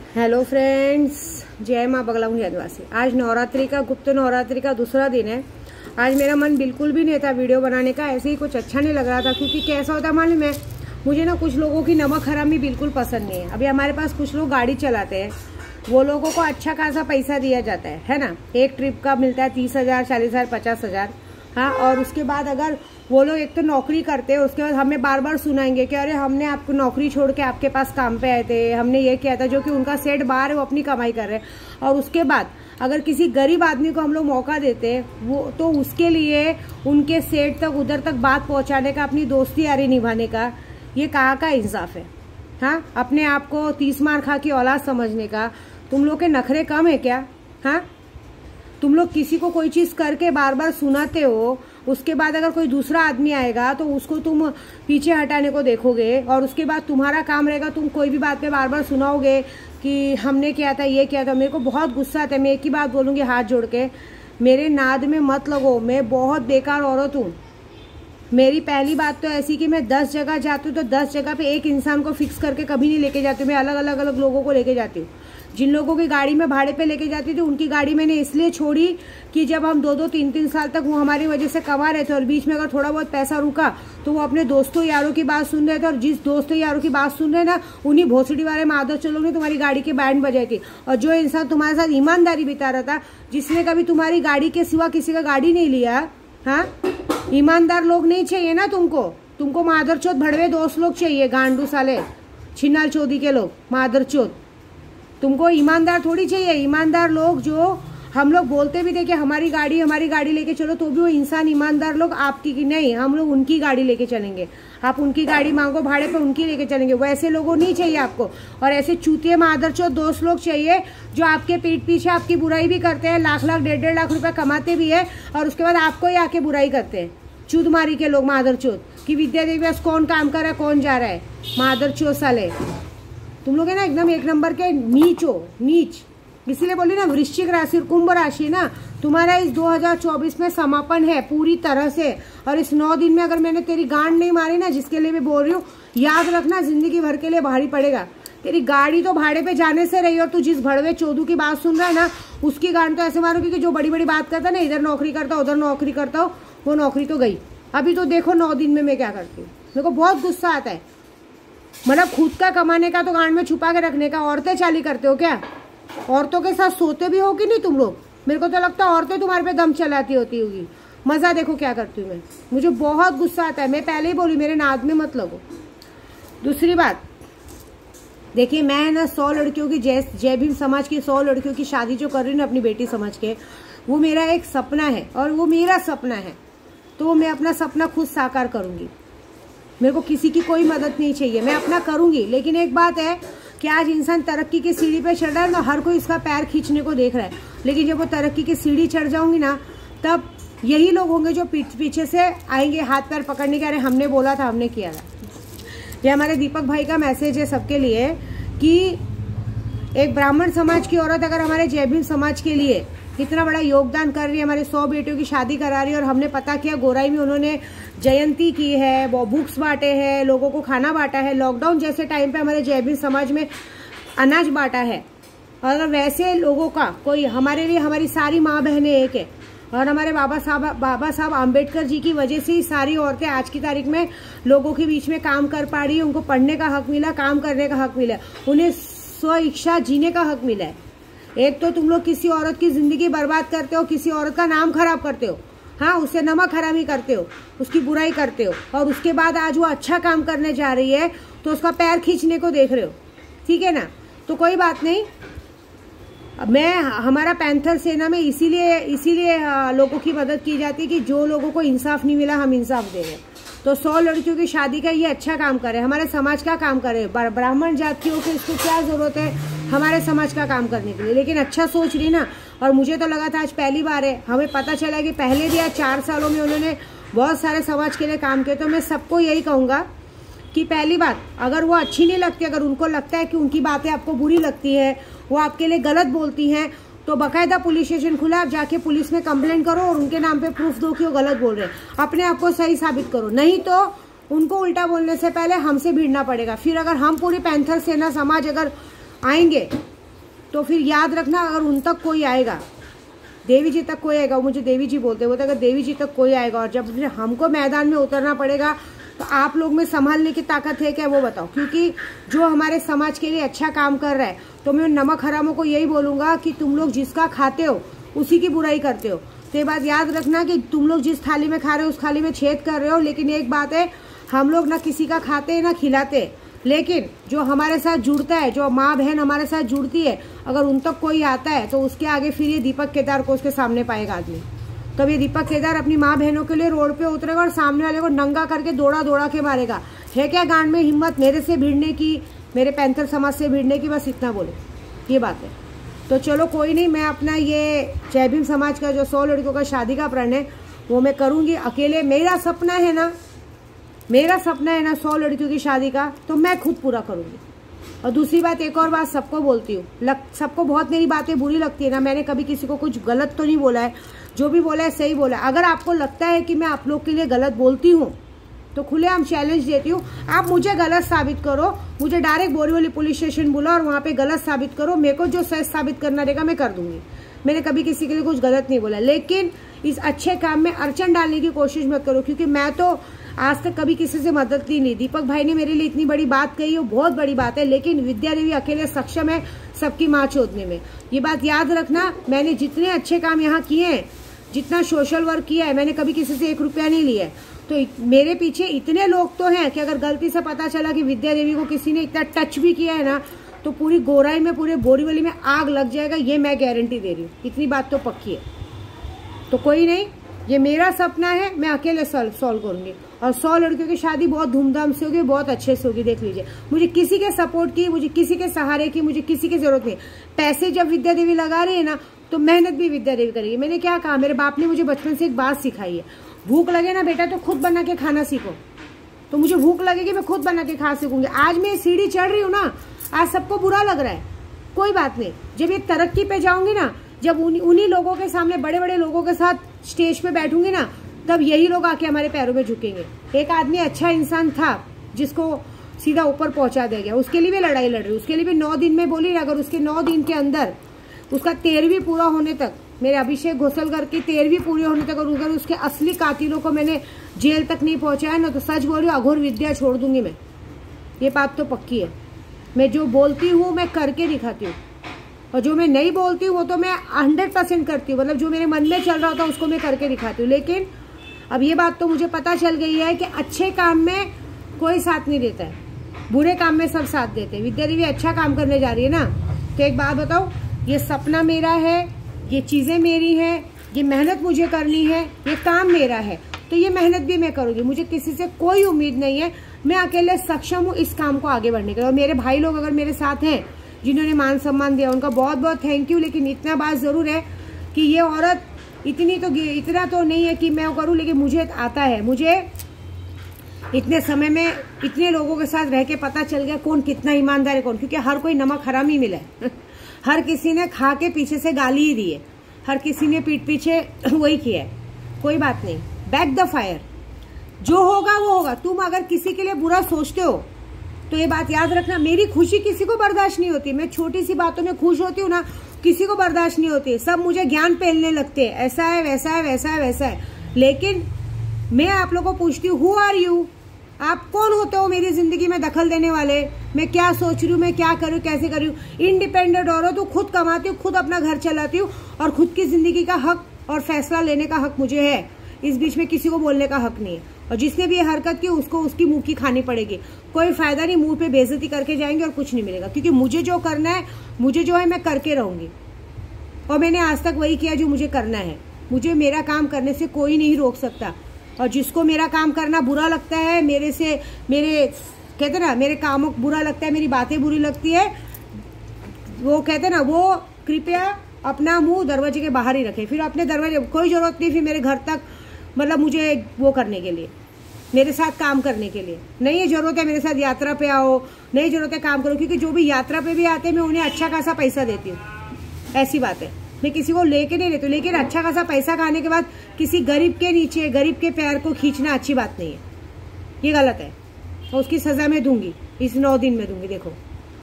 Hello friends, जय माँ बगलामुखी आदिवासी। आज नवरात्रि का गुप्त नवरात्रि का दूसरा दिन है। आज मेरा मन बिल्कुल भी नहीं था वीडियो बनाने का, ऐसे ही कुछ अच्छा नहीं लग रहा था। क्योंकि कैसा होता है मालूम है, मुझे ना कुछ लोगों की नमक हरामी बिल्कुल पसंद नहीं है। अभी हमारे पास कुछ लोग गाड़ी चलाते हैं, वो लोगों को अच्छा खासा पैसा दिया जाता है ना। एक ट्रिप का मिलता है 30,000, 40,000, 50,000। हाँ, और उसके बाद अगर वो लोग एक तो नौकरी करते हैं, उसके बाद हमें बार बार सुनाएंगे कि अरे हमने आपको नौकरी छोड़ के आपके पास काम पे आए थे, हमने ये किया था। जो कि उनका सेठ बाहर है, वो अपनी कमाई कर रहे हैं। और उसके बाद अगर किसी गरीब आदमी को हम लोग मौका देते हैं, वो तो उसके लिए उनके सेठ तक उधर तक बात पहुंचाने का, अपनी दोस्ती यारी निभाने का, ये कहाँ का इंसाफ है। हाँ, अपने आप को 30 मार खा की औलाद समझने का तुम लोग के नखरे कम है क्या? हाँ, तुम लोग किसी को कोई चीज करके बार बार सुनाते हो, उसके बाद अगर कोई दूसरा आदमी आएगा तो उसको तुम पीछे हटाने को देखोगे। और उसके बाद तुम्हारा काम रहेगा, तुम कोई भी बात पे बार बार सुनाओगे कि हमने किया था, ये किया था। मेरे को बहुत गुस्सा आता है। मैं एक ही बात बोलूंगी हाथ जोड़ के, मेरे नाद में मत लगो। मैं बहुत बेकार औरत हूँ। मेरी पहली बात तो ऐसी कि मैं 10 जगह जाती हूँ तो 10 जगह पे एक इंसान को फिक्स करके कभी नहीं लेके जाती हूँ। मैं अलग अलग लोगों को लेके जाती हूँ। जिन लोगों की गाड़ी में भाड़े पे लेके जाती थी, उनकी गाड़ी मैंने इसलिए छोड़ी कि जब हम 2-2, 3-3 साल तक वो हमारी वजह से कमा रहे थे और बीच में अगर थोड़ा बहुत पैसा रुका तो वो अपने दोस्तों यारों की बात सुन रहे थे। और जिस दोस्तों यारों की बात सुन रहे ना, उन्हीं भोसड़ी वाले माधव चलो ने तुम्हारी गाड़ी के बैंड बजाई थी। और जो इंसान तुम्हारे साथ ईमानदारी बिता रहा था, जिसने कभी तुम्हारी गाड़ी के सिवा किसी का गाड़ी नहीं लिया, हाँ, ईमानदार लोग नहीं चाहिए ना तुमको मादरचोद भड़वे दोस्त लोग चाहिए, गांडू साले छिन्नाल चौधरी के लोग, मादरचोद। तुमको ईमानदार थोड़ी चाहिए। ईमानदार लोग जो हम लोग बोलते भी थे कि हमारी गाड़ी लेके चलो, तो भी वो इंसान ईमानदार लोग आपकी की नहीं, हम लोग उनकी गाड़ी लेके चलेंगे। आप उनकी गाड़ी मांगो भाड़े पे, उनकी लेके चलेंगे। वैसे लोगों नहीं चाहिए आपको। और ऐसे चूतिए मादरचोद दोस्त लोग चाहिए जो आपके पीठ पीछे आपकी बुराई भी करते हैं, लाख लाख 1.5 लाख रुपया कमाते भी है, और उसके बाद आपको ही आके बुराई करते हैं। चूतमारी के लोग मादरचोद कि विद्या देवी बस कौन काम कर रहा है, कौन जा रहा है, मादरचोद साले। तुम लोग है ना एकदम एक नंबर के नीच। इसीलिए बोली ना, वृश्चिक राशि और कुंभ राशि ना तुम्हारा इस 2024 में समापन है पूरी तरह से। और इस 9 दिन में अगर मैंने तेरी गांड नहीं मारी ना, जिसके लिए मैं बोल रही हूँ, याद रखना जिंदगी भर के लिए भारी पड़ेगा। तेरी गाड़ी तो भाड़े पे जाने से रही, और तू जिस भड़वे चौधू की बात सुन रहा है ना, उसकी गांड तो ऐसे मारोगी कि जो बड़ी बड़ी बात करता ना, इधर नौकरी करता उधर नौकरी करता हो, वो नौकरी तो गई। अभी तो देखो 9 दिन में मैं क्या करती हूँ। मेरे को बहुत गुस्सा आता है। मतलब खुद का कमाने का तो गांड में छुपा के रखने का। औरतें चाली करते हो क्या? औरतों के साथ सोते भी हो कि नहीं तुम लोग? मेरे को तो लगता है औरतें तुम्हारे पे दम चलाती होती होगी। मजा देखो क्या करती हूँ मैं। मुझे बहुत गुस्सा आता है। मैं पहले ही बोली, मेरे नाद में मत लगो। दूसरी बात देखिए, मैं ना 100 लड़कियों की जय भीम समाज की 100 लड़कियों की शादी जो कर रही हूँ अपनी बेटी समझ के, वो मेरा एक सपना है। और वो मेरा सपना है, तो मैं अपना सपना खुद साकार करूंगी। मेरे को किसी की कोई मदद नहीं चाहिए, मैं अपना करूंगी। लेकिन एक बात है कि आज इंसान तरक्की की सीढ़ी पे चढ़ रहा है, तो हर कोई इसका पैर खींचने को देख रहा है। लेकिन जब वो तरक्की की सीढ़ी चढ़ जाऊंगी ना, तब यही लोग होंगे जो पीछे से आएंगे हाथ पैर पकड़ने के, अरे हमने बोला था, हमने किया था। ये हमारे दीपक भाई का मैसेज है सबके लिए कि एक ब्राह्मण समाज की औरत अगर हमारे जय भीम समाज के लिए इतना बड़ा योगदान कर रही है, हमारे 100 बेटियों की शादी करा रही है, और हमने पता किया गोराई में उन्होंने जयंती की है, वो बुक्स बांटे हैं, लोगों को खाना बांटा है, लॉकडाउन जैसे टाइम पे हमारे जय भीम समाज में अनाज बांटा है। और अगर वैसे लोगों का कोई हमारे लिए, हमारी सारी माँ बहनें एक है, और हमारे बाबा साहब आम्बेडकर जी की वजह से ही सारी औरतें आज की तारीख में लोगों के बीच में काम कर पा रही है। उनको पढ़ने का हक मिला, काम करने का हक मिला, उन्हें स्व इच्छा जीने का हक मिला है। एक तो तुम लोग किसी औरत की जिंदगी बर्बाद करते हो, किसी औरत का नाम खराब करते हो, हाँ, उससे नमक हरामी करते हो, उसकी बुराई करते हो, और उसके बाद आज वो अच्छा काम करने जा रही है तो उसका पैर खींचने को देख रहे हो। ठीक है ना? तो कोई बात नहीं। मैं हमारा पैंथर सेना में इसीलिए लोगों की मदद की जाती है कि जो लोगों को इंसाफ नहीं मिला, हम इंसाफ दे रहे हैं। तो 100 लड़कियों की शादी का ये अच्छा काम करे, हमारे समाज का काम करे। ब्राह्मण जातियों के इसको क्या जरूरत है हमारे समाज का काम करने के लिए? लेकिन अच्छा सोच रही ना। और मुझे तो लगा था आज पहली बार है, हमें पता चला कि पहले भी आज 4 सालों में उन्होंने बहुत सारे समाज के लिए काम किए। तो मैं सबको यही कहूँगा कि पहली बात, अगर वो अच्छी नहीं लगती, अगर उनको लगता है कि उनकी बातें आपको बुरी लगती है, वो आपके लिए गलत बोलती हैं, तो बाकायदा पुलिस स्टेशन खुला, आप जाके पुलिस में कंप्लेंट करो और उनके नाम पे प्रूफ दो कि वो गलत बोल रहे हैं। अपने आप को सही साबित करो, नहीं तो उनको उल्टा बोलने से पहले हमसे भिड़ना पड़ेगा। फिर अगर हम पूरी पैंथर सेना समाज अगर आएंगे तो फिर याद रखना, अगर उन तक कोई आएगा, देवी जी तक कोई आएगा, वो मुझे देवी जी बोलते हैं, अगर देवी जी तक कोई आएगा और जब फिर हमको मैदान में उतरना पड़ेगा तो आप लोग में संभालने की ताकत है क्या, वो बताओ। क्योंकि जो हमारे समाज के लिए अच्छा काम कर रहा है, तो मैं नमक हरामों को यही बोलूंगा कि तुम लोग जिसका खाते हो उसी की बुराई करते हो। तो ये बात याद रखना कि तुम लोग जिस थाली में खा रहे हो उस थाली में छेद कर रहे हो। लेकिन एक बात है, हम लोग ना किसी का खाते हैं ना खिलाते, लेकिन जो हमारे साथ जुड़ता है, जो माँ बहन हमारे साथ जुड़ती है, अगर उन तक कोई आता है तो उसके आगे फिर ये दीपक केदार को उसके सामने पाएगा आदमी। तब ये दीपक केदार अपनी माँ बहनों के लिए रोड पे उतरेगा और सामने वाले को नंगा करके दौड़ा दौड़ा के मारेगा। है क्या गांड में हिम्मत मेरे से भिड़ने की, मेरे पैंथर समाज से भिड़ने की? बस इतना बोलो, ये बात है। तो चलो कोई नहीं, मैं अपना ये जय भीम समाज का जो 100 लड़कियों का शादी का प्रण है वो मैं करूँगी अकेले। मेरा सपना है ना 100 लड़कियों की शादी का, तो मैं खुद पूरा करूँगी। और दूसरी बात, एक और बात सबको बोलती हूँ, सबको बहुत मेरी बातें बुरी लगती है ना, मैंने कभी किसी को कुछ गलत तो नहीं बोला है, जो भी बोला है सही बोला है। अगर आपको लगता है कि मैं आप लोग के लिए गलत बोलती हूँ तो खुलेआम चैलेंज देती हूँ, आप मुझे गलत साबित करो, मुझे डायरेक्ट बोरीवली पुलिस स्टेशन बुला और वहाँ पे गलत साबित करो, मेरे को जो सच साबित करना रहेगा मैं कर दूंगी। मैंने कभी किसी के लिए कुछ गलत नहीं बोला, लेकिन इस अच्छे काम में अड़चन डालने की कोशिश मत करो, क्योंकि मैं तो आज तक कभी किसी से मदद नहीं ली। दीपक भाई ने मेरे लिए इतनी बड़ी बात कही है, बहुत बड़ी बात है, लेकिन विद्या देवी अकेले सक्षम है सबकी माँ चोदने में। ये बात याद रखना, मैंने जितने अच्छे काम यहाँ किए हैं, जितना सोशल वर्क किया है, मैंने कभी किसी से 1 रुपया नहीं लिया है। तो मेरे पीछे इतने लोग तो हैं कि अगर गलती से पता चला कि विद्या देवी को किसी ने इतना टच भी किया है ना, तो पूरी गोराई में, पूरे बोरीवली में आग लग जाएगा, ये मैं गारंटी दे रही हूँ। इतनी बात तो पक्की है। तो कोई नहीं, ये मेरा सपना है, मैं अकेले सॉल्व करूंगी और 100 लड़कियों की शादी बहुत धूमधाम से होगी, बहुत अच्छे से होगी। देख लीजिए, मुझे किसी के सपोर्ट की, मुझे किसी के सहारे की, मुझे किसी की जरूरत नहीं। पैसे जब विद्या देवी लगा रही है ना, तो मेहनत भी विद्या देवी करेगी। मैंने क्या कहा, मेरे बाप ने मुझे बचपन से एक बात सिखाई है, भूख लगे ना बेटा तो खुद बना के खाना सीखो। तो मुझे भूख लगेगी, मैं खुद बना के खा सीखूंगी। आज मैं सीढ़ी चढ़ रही हूँ ना, आज सबको बुरा लग रहा है, कोई बात नहीं। जब ये तरक्की पे जाऊंगी ना, जब उन्हीं लोगों के सामने, बड़े बड़े लोगों के साथ स्टेज पे बैठूंगी ना, तब यही लोग आके हमारे पैरों में झुकेंगे। एक आदमी अच्छा इंसान था जिसको सीधा ऊपर पहुंचा दिया गया, उसके लिए भी लड़ाई लड़ रही, उसके लिए भी 9 दिन में बोली, अगर उसके 9 दिन के अंदर उसका 13वीं पूरा होने तक, मेरे अभिषेक घोषलकर की 13वीं पूरी होने तक, और उधर उसके असली कातिलों को मैंने जेल तक नहीं पहुंचाया ना, तो सच बोल रही हूँ, अघोर विद्या छोड़ दूंगी मैं। ये बात तो पक्की है। मैं जो बोलती हूँ मैं करके दिखाती हूँ, और जो मैं नहीं बोलती हूँ वो तो मैं 100% करती हूँ। मतलब जो मेरे मन में चल रहा होता उसको मैं करके दिखाती हूँ। लेकिन अब ये बात तो मुझे पता चल गई है कि अच्छे काम में कोई साथ नहीं देता है, बुरे काम में सब साथ देते हैं। विद्या देवी अच्छा काम करने जा रही है ना, तो एक बात बताओ, ये सपना मेरा है, ये चीजें मेरी हैं, ये मेहनत मुझे करनी है, ये काम मेरा है, तो ये मेहनत भी मैं करूंगी। मुझे किसी से कोई उम्मीद नहीं है, मैं अकेले सक्षम हूँ इस काम को आगे बढ़ने के लिए। और मेरे भाई लोग अगर मेरे साथ हैं, जिन्होंने मान सम्मान दिया, उनका बहुत बहुत थैंक यू। लेकिन इतना बात जरूर है कि ये औरत इतना तो नहीं है कि मैं वो करूँ, लेकिन मुझे आता है। मुझे इतने समय में इतने लोगों के साथ रह के पता चल गया कौन कितना ईमानदार है, कौन, क्योंकि हर कोई नमक हराम ही मिला है। हर किसी ने खा के पीछे से गाली ही दी है, हर किसी ने पीठ पीछे वही किया है। कोई बात नहीं, बैक द फायर, जो होगा वो होगा। तुम अगर किसी के लिए बुरा सोचते हो तो ये बात याद रखना, मेरी खुशी किसी को बर्दाश्त नहीं होती। मैं छोटी सी बातों में खुश होती हूँ ना, किसी को बर्दाश्त नहीं होती। सब मुझे ज्ञान पेलने लगते हैं, ऐसा है, वैसा है, वैसा है, वैसा है। लेकिन मैं आप लोगों को पूछती हूँ, हु आर यू? आप कौन होते हो मेरी जिंदगी में दखल देने वाले? मैं क्या सोच रही हूँ, मैं क्या करूँ, कैसे करूँ? इंडिपेंडेंट औरत हूँ, खुद कमाती हूँ, खुद अपना घर चलाती हूँ, और खुद की जिंदगी का हक और फैसला लेने का हक मुझे है। इस बीच में किसी को बोलने का हक नहीं है। और जिसने भी ये हरकत की उसको उसकी मुंह की खानी पड़ेगी। कोई फायदा नहीं, मुंह पे बेइज्जती करके जाएंगे और कुछ नहीं मिलेगा। क्योंकि मुझे जो करना है, मुझे जो है मैं करके रहूंगी, और मैंने आज तक वही किया जो मुझे करना है। मुझे मेरा काम करने से कोई नहीं रोक सकता। और जिसको मेरा काम करना बुरा लगता है, मेरे कहते ना, मेरे कामों बुरा लगता है, मेरी बातें बुरी लगती है, वो कहते ना, वो कृपया अपना मुंह दरवाजे के बाहर ही रखे। फिर अपने दरवाजे, कोई जरूरत नहीं फिर मेरे घर तक, मतलब मुझे वो करने के लिए, मेरे साथ काम करने के लिए नहीं है जरूरत है। मेरे साथ यात्रा पे आओ, नहीं जरूरत है काम करो, क्योंकि जो भी यात्रा पे भी आते हैं मैं उन्हें अच्छा खासा पैसा देती हूँ। ऐसी बात है, मैं किसी को लेके नहीं लेती। लेकिन अच्छा खासा पैसा खाने के बाद किसी गरीब के नीचे, गरीब के पैर को खींचना अच्छी बात नहीं है, ये गलत है। और उसकी सजा मैं दूंगी, इस 9 दिन में दूंगी। देखो